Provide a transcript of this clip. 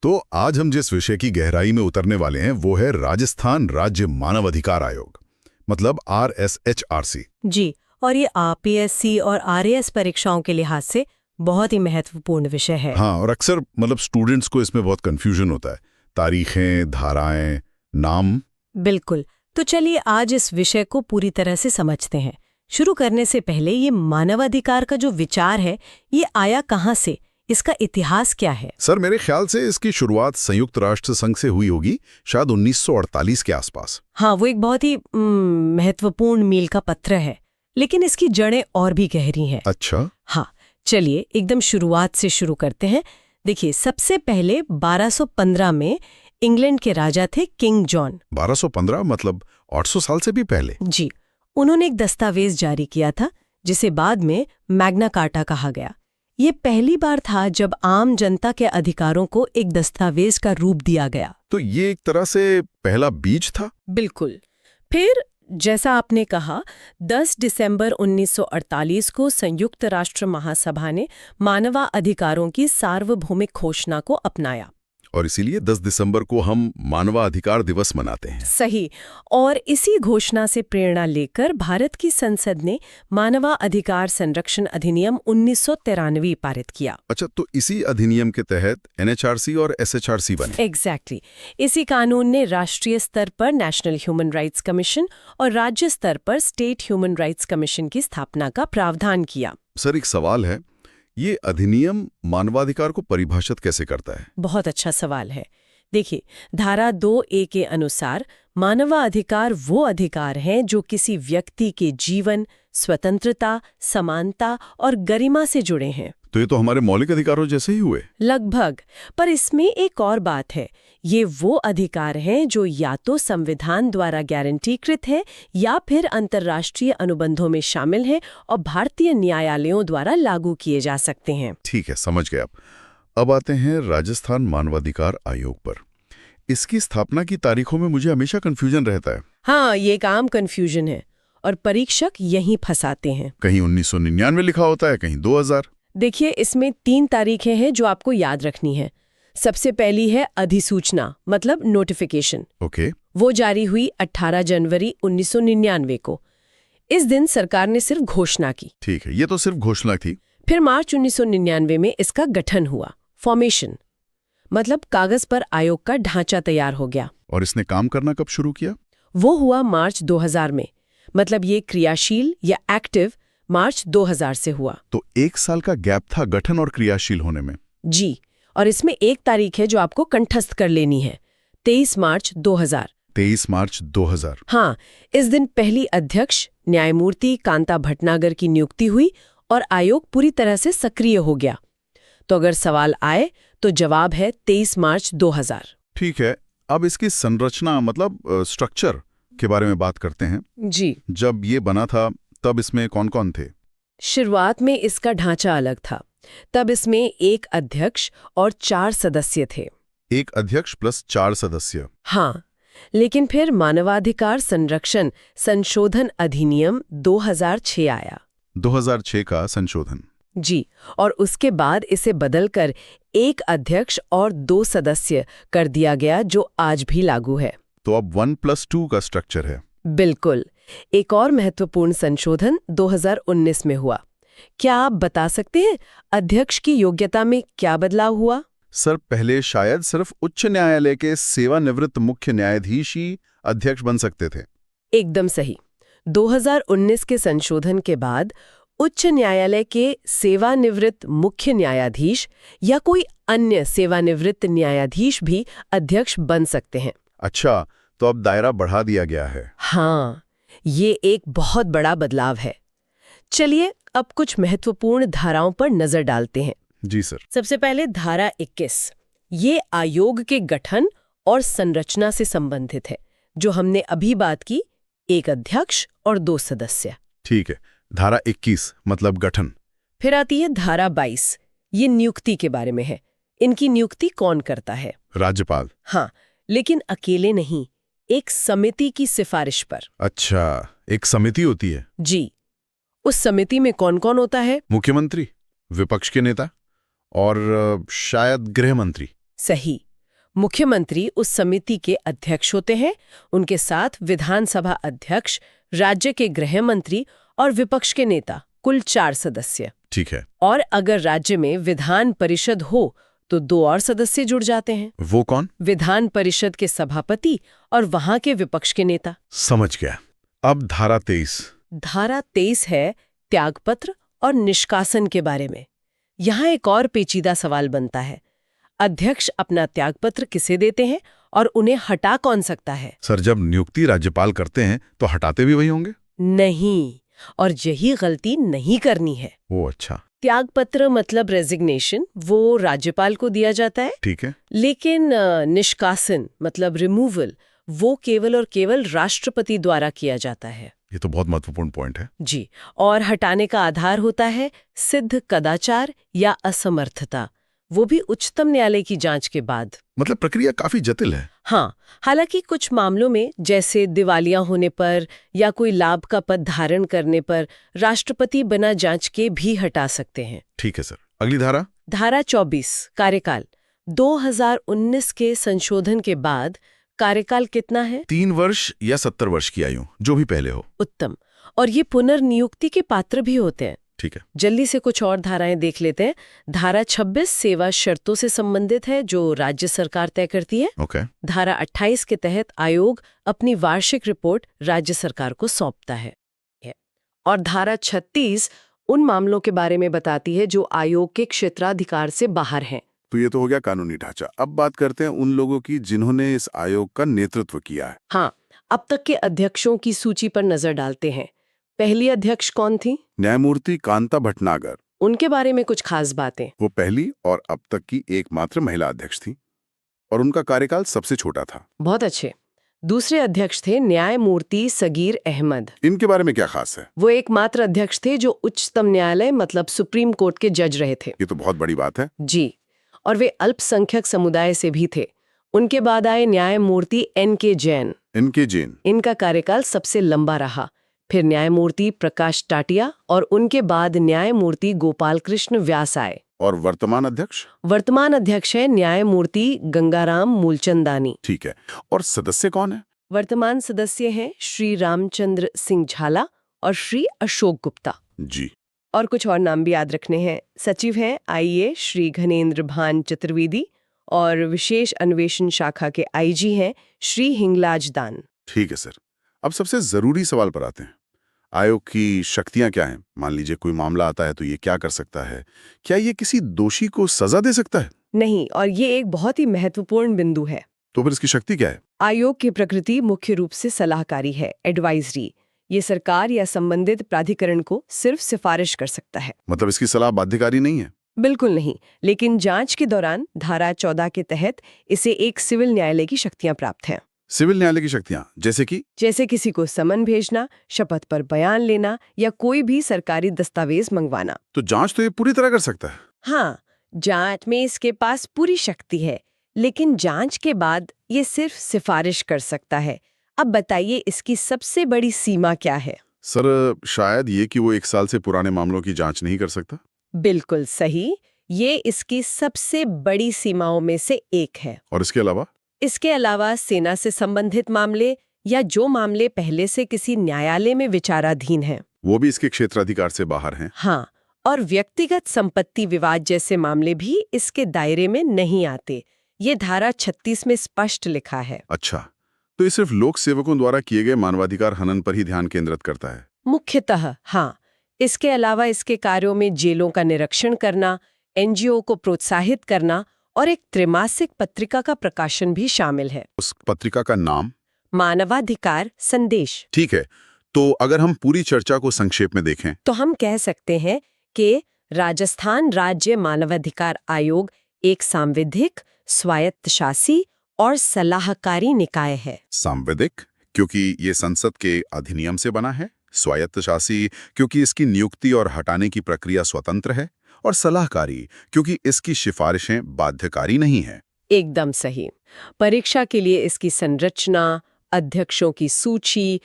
तो आज हम जिस विषय की गहराई में उतरने वाले हैं वो है राजस्थान राज्य मानव अधिकार आयोग, मतलब RSHRC। जी, और ये RPSC और RAS परीक्षाओं के लिहाज से बहुत ही महत्वपूर्ण विषय है। हाँ, और अक्सर मतलब स्टूडेंट्स को इसमें बहुत कंफ्यूजन होता है, तारीखें, धाराएं, नाम। बिल्कुल। तो चलिए आज इस विषय को पूरी तरह से समझते हैं। शुरू करने से पहले ये मानवाधिकार का जो विचार है, ये आया कहाँ से? इसका इतिहास क्या है? सर, मेरे ख्याल से इसकी शुरुआत संयुक्त राष्ट्र संघ से हुई होगी, शायद 1948 के आसपास। हाँ, वो एक बहुत ही महत्वपूर्ण मील का पत्थर है, लेकिन इसकी जड़ें और भी गहरी हैं। अच्छा। हाँ, चलिए एकदम शुरुआत से शुरू करते हैं। देखिए, सबसे पहले 1215 में इंग्लैंड के राजा थे किंग जॉन। 1215 मतलब 800 साल से भी पहले। जी, उन्होंने एक दस्तावेज जारी किया था जिसे बाद में मैग्ना कार्टा कहा गया। ये पहली बार था जब आम जनता के अधिकारों को एक दस्तावेज का रूप दिया गया। तो ये एक तरह से पहला बीज था। बिल्कुल। फिर जैसा आपने कहा, 10 दिसंबर 1948 को संयुक्त राष्ट्र महासभा ने मानवाधिकारों की सार्वभौमिक घोषणा को अपनाया। और इसीलिए 10 दिसंबर को हम मानवाधिकार दिवस मनाते हैं। सही। और इसी घोषणा से प्रेरणा लेकर भारत की संसद ने मानवाधिकार संरक्षण अधिनियम 1993 पारित किया। अच्छा, तो इसी अधिनियम के तहत NHRC और SHRC बने। एग्जैक्टली। इसी कानून ने राष्ट्रीय स्तर पर नेशनल ह्यूमन राइट्स कमीशन और राज्य स्तर पर स्टेट ह्यूमन राइट्स कमीशन की स्थापना का प्रावधान किया। सर, एक सवाल है, ये अधिनियम मानवाधिकार को परिभाषित कैसे करता है? बहुत अच्छा सवाल है। देखिए, धारा 2A के अनुसार मानवाधिकार वो अधिकार हैं जो किसी व्यक्ति के जीवन, स्वतंत्रता, समानता और गरिमा से जुड़े हैं। तो ये तो हमारे मौलिक अधिकारों जैसे ही हुए। लगभग। पर इसमें एक और बात है, ये वो अधिकार हैं जो या तो संविधान द्वारा गारंटीकृत है या फिर अंतर्राष्ट्रीय अनुबंधों में शामिल हैं और भारतीय न्यायालयों द्वारा लागू किए जा सकते हैं। ठीक है, समझ गए आप। अब आते हैं राजस्थान मानवाधिकार आयोग पर। इसकी स्थापना की तारीखों में मुझे हमेशा कंफ्यूजन रहता है। हाँ, ये एक आम कंफ्यूजन है और परीक्षक यहीं फंसाते हैं। कहीं 1999 लिखा होता है, कहीं 2000। देखिए, इसमें 3 तारीखें हैं जो आपको याद रखनी है। सबसे पहली है अधिसूचना, मतलब नोटिफिकेशन। ओके। वो जारी हुई 18 जनवरी 1999 को। इस दिन सरकार ने सिर्फ घोषणा की। ठीक है, ये तो सिर्फ घोषणा थी। फिर मार्च 1999 में इसका गठन हुआ, फॉर्मेशन, मतलब कागज पर आयोग का ढांचा तैयार हो गया। और इसने काम करना कब शुरू किया? वो हुआ मार्च 2000 में, मतलब ये क्रियाशील या एक्टिव मार्च 2000 से हुआ। तो 1 साल का गैप था गठन और क्रियाशील होने में। जी, और इसमें एक तारीख है जो आपको कंठस्थ कर लेनी है, 23 मार्च 2000। 23 मार्च 2000। हाँ, इस दिन पहली अध्यक्ष न्यायमूर्ति कांता भटनागर की नियुक्ति हुई और आयोग पूरी तरह से सक्रिय हो गया। तो अगर सवाल आए तो जवाब है 23 मार्च 2000। ठीक है, अब इसकी संरचना मतलब स्ट्रक्चर के बारे में बात करते हैं। जी, जब ये बना था तब इसमें कौन कौन थे? शुरुआत में इसका ढांचा अलग था। तब इसमें एक अध्यक्ष और 4 सदस्य थे। एक अध्यक्ष प्लस 4 सदस्य। हाँ, लेकिन फिर मानवाधिकार संरक्षण संशोधन अधिनियम 2006 आया। 2006 का संशोधन। जी, और उसके बाद इसे बदलकर एक अध्यक्ष और 2 सदस्य कर दिया गया, जो आज भी लागू है। तो अब 1+2 का स्ट्रक्चर है। बिल्कुल। एक और महत्वपूर्ण संशोधन 2019 में हुआ। क्या आप बता सकते हैं अध्यक्ष की योग्यता में क्या बदलाव हुआ? सर, पहले शायद सिर्फ उच्च न्यायालय के सेवानिवृत्त मुख्य न्यायाधीश ही अध्यक्ष बन सकते थे। एकदम सही। 2019 के संशोधन के बाद उच्च न्यायालय के सेवानिवृत्त मुख्य न्यायाधीश या कोई अन्य सेवानिवृत्त न्यायाधीश भी अध्यक्ष बन सकते हैं। अच्छा, तो अब दायरा बढ़ा दिया गया है। हाँ, ये एक बहुत बड़ा बदलाव है। चलिए अब कुछ महत्वपूर्ण धाराओं पर नजर डालते हैं। जी सर। सबसे पहले धारा 21। ये आयोग के गठन और संरचना से संबंधित है, जो हमने अभी बात की, एक अध्यक्ष और 2 सदस्य। ठीक है, धारा 21 मतलब गठन। फिर आती है धारा 22। ये नियुक्ति के बारे में है। इनकी नियुक्ति कौन करता है? राज्यपाल। हाँ, लेकिन अकेले नहीं, एक समिति की सिफारिश पर। अच्छा, एक समिति होती है। जी, उस समिति में कौन कौन होता है? मुख्यमंत्री, विपक्ष के नेता और शायद गृह मंत्री। सही। मुख्यमंत्री उस समिति के अध्यक्ष होते हैं, उनके साथ विधानसभा अध्यक्ष, राज्य के गृह मंत्री और विपक्ष के नेता, कुल 4 सदस्य। ठीक है। और अगर राज्य में विधान परिषद हो तो 2 और सदस्य जुड़ जाते हैं। वो कौन? विधान परिषद के सभापति और वहां के विपक्ष के नेता। समझ गया। अब धारा 23। धारा 23 है त्यागपत्र और निष्कासन के बारे में। यहाँ एक और पेचीदा सवाल बनता है, अध्यक्ष अपना त्यागपत्र किसे देते हैं और उन्हें हटा कौन सकता है? सर, जब नियुक्ति राज्यपाल करते हैं तो हटाते भी वही होंगे? नहीं, और यही गलती नहीं करनी है। वो अच्छा। त्यागपत्र मतलब रेजिग्नेशन, वो राज्यपाल को दिया जाता है। ठीक है। लेकिन निष्कासन मतलब रिमूवल, वो केवल और केवल राष्ट्रपति द्वारा किया जाता है। ये तो बहुत महत्वपूर्ण पॉइंट है। जी, और हटाने का आधार होता है सिद्ध कदाचार या असमर्थता, वो भी उच्चतम न्यायालय की जांच के बाद। मतलब प्रक्रिया काफी जटिल है। हाँ, हालांकि कुछ मामलों में जैसे दिवालिया होने पर या कोई लाभ का पद धारण करने पर राष्ट्रपति बिना जांच के भी हटा सकते हैं। ठीक है सर। अगली धारा? धारा 24 कार्यकाल। 2019 के संशोधन के बाद कार्यकाल कितना है? 3 वर्ष या 70 वर्ष की आयु, जो भी पहले हो। उत्तम। और ये पुनर्नियुक्ति के पात्र भी होते हैं। ठीक है। जल्दी से कुछ और धाराएं देख लेते हैं। धारा 26 सेवा शर्तों से संबंधित है, जो राज्य सरकार तय करती है। ओके। धारा 28 के तहत आयोग अपनी वार्षिक रिपोर्ट राज्य सरकार को सौंपता है। और धारा 36 उन मामलों के बारे में बताती है जो आयोग के क्षेत्राधिकार से बाहर हैं। तो ये तो हो गया कानूनी ढांचा। अब बात करते हैं उन लोगों की जिन्होंने इस आयोग का नेतृत्व किया है। हाँ, अब तक के अध्यक्षों की सूची पर नजर डालते हैं। पहली अध्यक्ष कौन थी? न्यायमूर्ति कांता भटनागर। उनके बारे में कुछ खास बातें। वो पहली और अब तक की एकमात्र महिला अध्यक्ष थी और उनका कार्यकाल सबसे छोटा था। बहुत अच्छे। दूसरे अध्यक्ष थे न्यायमूर्ति सगीर अहमद। इनके बारे में क्या खास है? वो एकमात्र अध्यक्ष थे जो उच्चतम न्यायालय मतलब सुप्रीम कोर्ट के जज रहे थे। ये तो बहुत बड़ी बात है। जी, और वे अल्पसंख्यक समुदाय से भी थे। उनके बाद आए न्यायमूर्ति NK जैन। NK जैन। इनका कार्यकाल सबसे लंबा रहा। फिर न्यायमूर्ति प्रकाश टाटिया और उनके बाद न्यायमूर्ति गोपाल कृष्ण व्यास आए। और वर्तमान अध्यक्ष? वर्तमान अध्यक्ष है न्यायमूर्ति गंगाराम मूलचंदानी। ठीक है। और सदस्य कौन है? वर्तमान सदस्य हैं श्री रामचंद्र सिंह झाला और श्री अशोक गुप्ता। जी। और कुछ और नाम भी याद रखने हैं। सचिव हैं IA श्री घनेन्द्र भान चतुर्वेदी और विशेष अन्वेषण शाखा के IG हैं श्री हिंगलाज दान। ठीक है सर। अब सबसे जरूरी सवाल पर आते हैं। आयोग की शक्तियां क्या हैं? मान लीजिए कोई मामला आता है तो ये क्या कर सकता है? क्या ये किसी दोषी को सजा दे सकता है? नहीं, और ये एक बहुत ही महत्वपूर्ण बिंदु है। तो फिर इसकी शक्ति क्या है? आयोग की प्रकृति मुख्य रूप से सलाहकारी है, एडवाइजरी। ये सरकार या संबंधित प्राधिकरण को सिर्फ सिफारिश कर सकता है। मतलब इसकी सलाह बाध्यकारी नहीं है? बिल्कुल नहीं, लेकिन जांच के दौरान धारा 14 के तहत इसे एक सिविल न्यायालय की शक्तियां प्राप्त हैं। सिविल न्यायालय की शक्तियां जैसे कि? जैसे किसी को समन भेजना, शपथ पर बयान लेना या कोई भी सरकारी दस्तावेज मंगवाना। तो जांच तो ये पूरी तरह कर सकता है। हाँ, जांच में इसके पास पूरी शक्ति है, लेकिन जांच के बाद ये सिर्फ सिफारिश कर सकता है। अब बताइए इसकी सबसे बड़ी सीमा क्या है? सर, शायद ये कि वो 1 साल से पुराने मामलों की जांच नहीं कर सकता। बिल्कुल सही, ये इसकी सबसे बड़ी सीमाओं में से एक है। और इसके अलावा? इसके अलावा सेना से संबंधित मामले या जो मामले पहले से किसी न्यायालय में विचाराधीन हैं, वो भी इसके क्षेत्राधिकार से बाहर हैं। हाँ, और व्यक्तिगत संपत्ति विवाद जैसे मामले भी इसके दायरे में नहीं आते। ये धारा 36 में स्पष्ट लिखा है। अच्छा, तो ये सिर्फ लोक सेवकों द्वारा किए गए मानवाधिकार हनन पर ही ध्यान केंद्रित करता है? मुख्यतः हाँ। इसके अलावा इसके कार्यों में जेलों का निरीक्षण करना, NGO को प्रोत्साहित करना और एक त्रैमासिक पत्रिका का प्रकाशन भी शामिल है। उस पत्रिका का नाम? मानवाधिकार संदेश। ठीक है, तो अगर हम पूरी चर्चा को संक्षेप में देखें तो हम कह सकते हैं कि राजस्थान राज्य मानवाधिकार आयोग एक सांविधिक, स्वायत्तशासी और सलाहकारी निकाय है। सांविधिक क्योंकि ये संसद के अधिनियम से बना है, स्वायत्तशासी क्योंकि इसकी नियुक्ति और हटाने की प्रक्रिया स्वतंत्र है, और सलाहकारी क्योंकि इसकी सिफारिशें बाध्यकारी नहीं हैं। एकदम सही। परीक्षा के लिए इसकी संरचना, अध्यक्षों की सूची,